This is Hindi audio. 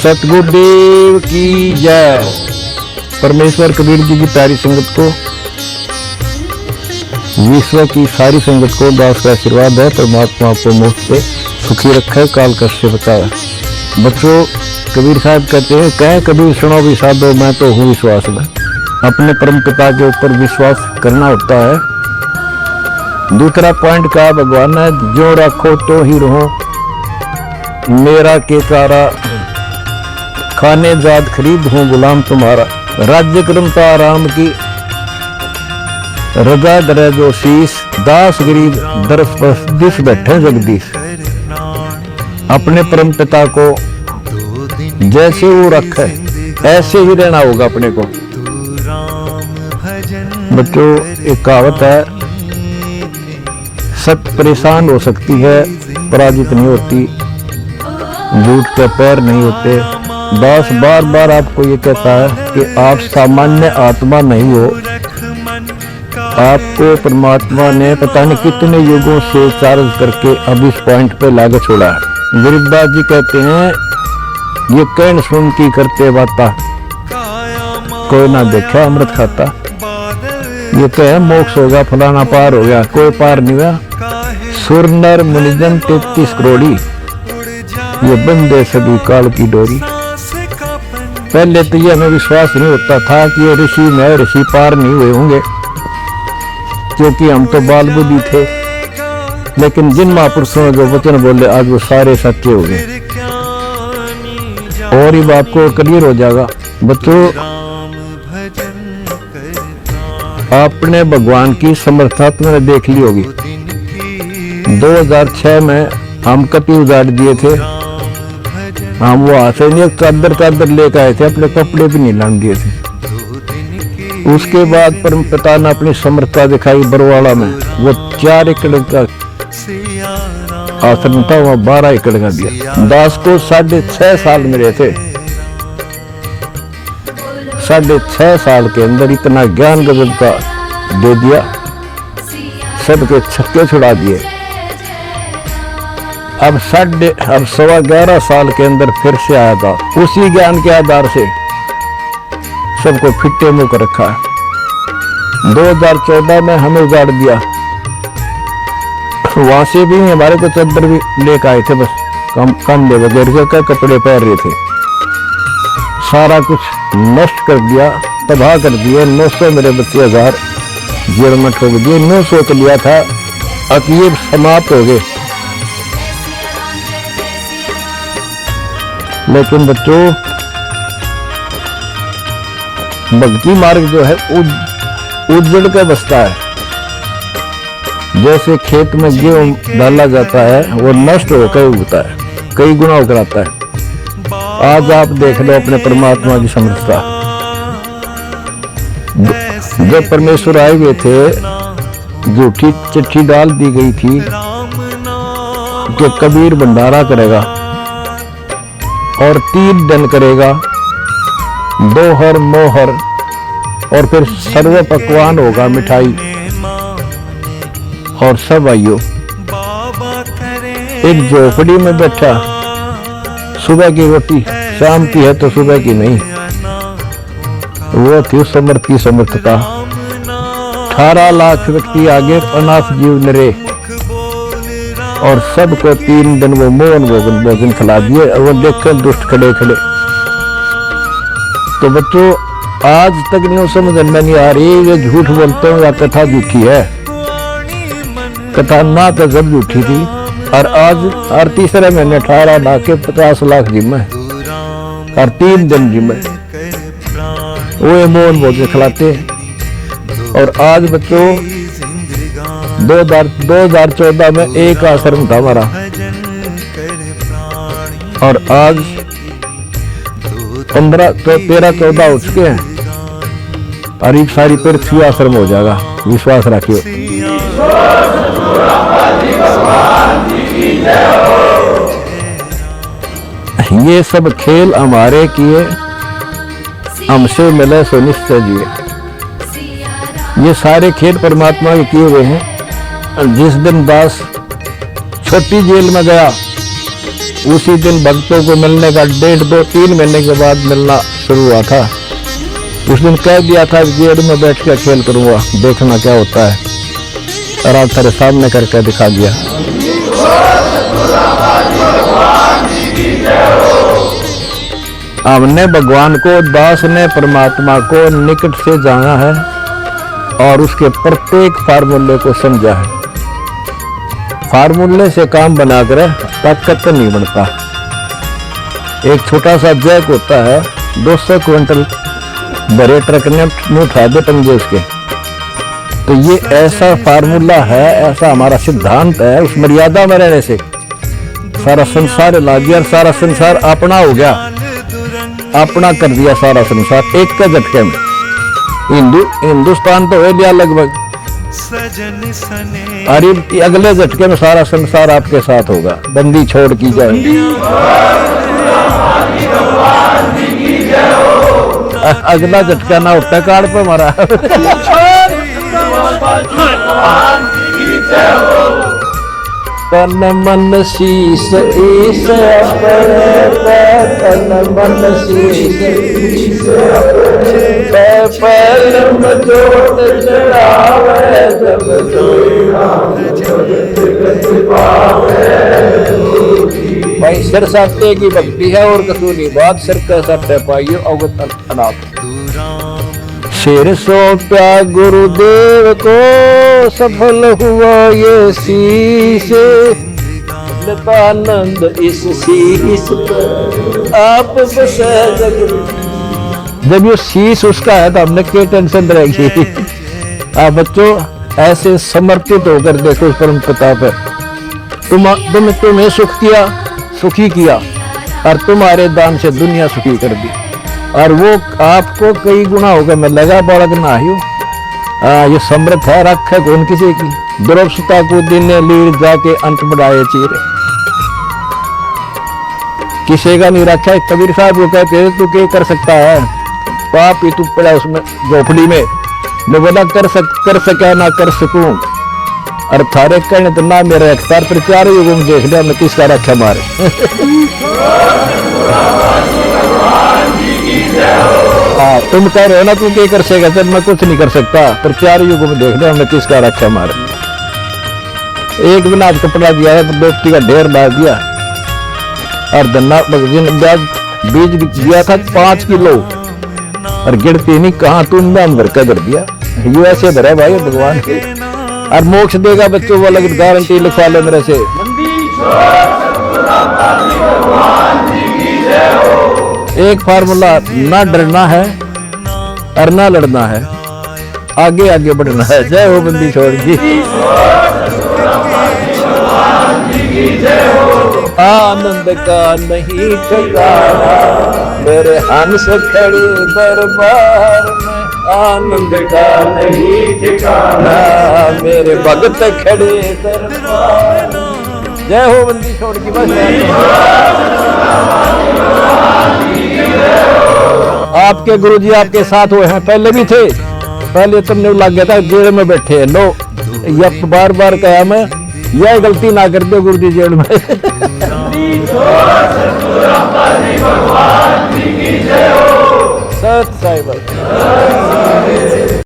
सतगुरुदेव की जय। परमेश्वर कबीर जी की प्यारी संगत को, विश्व की सारी संगत को दास का आशीर्वाद है। परमात्मा आपको मुफ्त पे सुखी रखे, काल कष्ट से बचाए। बच्चों, कबीर साहब कहते हैं, कह कबीर सुनो भी साधो, मैं तो हूँ विश्वास में। अपने परम पिता के ऊपर विश्वास करना होता है। दूसरा पॉइंट कहा भगवान ने, जो रखो तो ही रहो, मेरा के कारा, खाने जाद खरीद हूँ गुलाम तुम्हारा। राज्य क्रमता राम की, रजा दरे जो शीश, दास गरीब दरस पर दिस बैठे जगदीश। अपने परम पिता को जैसे वो रखे ऐसे ही रहना होगा अपने को। बच्चों, एक कहावत है, सत परेशान हो सकती है, पराजित नहीं होती। झूठ के पैर नहीं होते। दास बार बार आपको ये कहता है कि आप सामान्य आत्मा नहीं हो। आपको परमात्मा ने पता नहीं कितने युगों से चार्ज करके अब इस पॉइंट पे लाके छोड़ा है। गरीबदास जी कहते हैं, ये कहन सुन की करते बाता, कोई ना देखा अमृत खाता। ये कहे मोक्ष होगा, फलाना पार हो गया, कोई पार नहीं हुआ। सुर नर मुनिजन 33 करोड़ी, ये बंदे सभी काल की डोरी। पहले तो ये हमें विश्वास नहीं होता था कि ये ऋषि में ऋषि पार नहीं हुए होंगे, क्योंकि हम तो बाल बुद्धि थे। लेकिन जिन महापुरुषों ने जो वचन बोले, आज वो सारे सत्य हो गए और ये आपको क्लियर हो जाएगा। बच्चों, आपने भगवान की समर्था तुमने देख ली होगी। 2006 में हम कपि उजाड़ दिए थे। हम वहां से नहीं चादर लेकर आए थे, अपने कपड़े भी नहीं लान दिए थे। उसके बाद परम पिता ने अपनी समर्था दिखाई बरवाड़ा में। वो 4 एकड़ का आश्रम था, वहां 12 एकड़ का दिया। दास को 6.5 साल मिले थे। 6.5 साल के अंदर इतना ज्ञान गजब का दे दिया, सबके छक्के छुड़ा दिए। अब 11.25 साल के अंदर फिर से आया था। उसी ज्ञान के आधार से सबको फिट्टे मुंह कर रखा है। 2014 में हमें उजाड़ दिया। वहां से भी हमारे को चद्दर भी लेकर आए थे, बस कम ले वगैरह का कपड़े पहन रहे थे। सारा कुछ नष्ट कर दिया, तबाह कर दिया। 900 मेरे बच्चे 1000 जेल में ठोक दिए। 900 तो लिया था, अब ये समाप्त हो गए। लेकिन बच्चों, भक्ति मार्ग जो है उजड़ के बसता है। जैसे खेत में गेहूं डाला जाता है, वो नष्ट होकर उगता है, कई गुना होकर आता है। आज आप देख लो अपने परमात्मा की समर्थता। जब परमेश्वर आए हुए थे, झूठी चिट्ठी डाल दी गई थी कि कबीर भंडारा करेगा और 3 दिन करेगा, दोहर मोहर, और फिर सर्व पकवान होगा, मिठाई और सब आइयो। एक झोपड़ी में बैठा, सुबह की रोटी शाम की है तो सुबह की नहीं। वो थी समर्थ की समर्थता। 18 लाख व्यक्ति आगे, अनाथ जीव निरे, और सबको 3 दिन वो मोहन भोजन खिला दिए। और वो देखे दुष्ट खड़े खड़े। तो बच्चों, आज तक नहीं समझ में नहीं आ रही, ये झूठ बोलते हो या कथा झूठी है। कथा ना तो जब झूठी थी, और आज हर तीसरे महीने 18 लाख के 50 लाख जिम्मे, हर 3 दिन जिम्मे वो मोहन भोजन खिलाते। और आज बच्चों, 2014 में एक आश्रम था हमारा, और आज 13-14 हो चुके हैं, और एक सारी पृथ्वी आश्रम हो जाएगा। विश्वास रखियो। ये सब खेल हमारे किए, हमसे मिले सो निश्चय जिए। ये सारे खेल परमात्मा के किए हुए हैं। जिस दिन दास छोटी जेल में गया, उसी दिन भक्तों को मिलने का 1.5-2-3 महीने के बाद मिलना शुरू हुआ था। उस दिन कह दिया था जेल में बैठ कर खेल करूंगा, देखना क्या होता है, और आज तेरे सामने करके दिखा दिया। हमने भगवान को, दास ने परमात्मा को निकट से जाना है और उसके प्रत्येक फार्मूले को समझा है। फार्मूले से काम बनाकर ताकत नहीं बनता। एक छोटा सा जैक होता है, 200 क्विंटल बड़े ट्रक ने उठा दे पंजे उसके। तो ये ऐसा फार्मूला है, ऐसा हमारा सिद्धांत है। उस मर्यादा में रहने से सारा संसार ला दिया, सारा संसार अपना हो गया, अपना कर दिया सारा संसार एक का झटके में। हिंदुस्तान तो हो गया लगभग, अरे अगले झटके में सारा संसार आपके साथ होगा। बंदी छोड़ की जाए, अगला झटका ना उठता कार्ड पे मारा। तन मन शीस ईश तन मन शीस पैलम जोत चढ़ावे जब भाई सिर साटे की भक्ति है और कसूरी बात सिर का सटे पाइयो अवगत अनाथ। शेर सौंपा गुरुदेव को सफल हुआ ये शीश, आनंद इस शीश आप बसे जब ये शीश उसका है तो हमने क्या टेंशन रहेगी। आप बच्चों ऐसे समर्पित होकर देखो उस परम पिता पे। तुम्हें सुख किया, सुखी किया, और तुम्हारे दान से दुनिया सुखी कर दी, और वो आपको कई गुना होगा मिलेगा। बड़ा ना ही ये समृद्ध है, रख है कौन किसी की। दुर्वता को दिन लीर जाके अंत बढ़ाए चीरे, किसी का नहीं रखा है। कबीर साहब को कहते हैं तू क्या कर सकता है, पाप ही तू पड़ा उसमें झोपड़ी में। मैं बोला कर सका ना कर सकूं, और थारे कहने तो ना मेरा अख्तियार, पर चार युगों में देख लिया मैं किसका रखा मारे। हाँ तुम कह रहे हो ना तू क्या कर सकेगा, जब मैं कुछ नहीं कर सकता, पर चार युगों में देख लिया मैं किसका रखा मारे। एक बिना आज कपड़ा दिया है तो दोस्ती का ढेर डाल दिया, और धन्ना बीज दिया था 5 किलो, और गिरती नहीं कहाँ तू नाम भर कर दिया। यू ऐसे भरे भाई भगवान के, और मोक्ष देगा बच्चों वो अलग गारंटी लिखवा ले मेरे से। एक फार्मूला, ना डरना है और ना लड़ना है, आगे आगे बढ़ना है। जय हो बंदी छोड़ की। आनंद का नहीं ठिकाना मेरे हंस खड़े दरबार में, आनंद का नहीं ठिकाना मेरे भगत खड़े दरबार। जय हो बंदी छोड़ की। बस आपके गुरुजी आपके साथ हुए हैं, पहले भी थे, पहले तुमने लग गया था जेल में बैठे लो। यह बार बार कहा मैं, यह गलती ना कर दो गुरुजी जेल में। सत साहिब।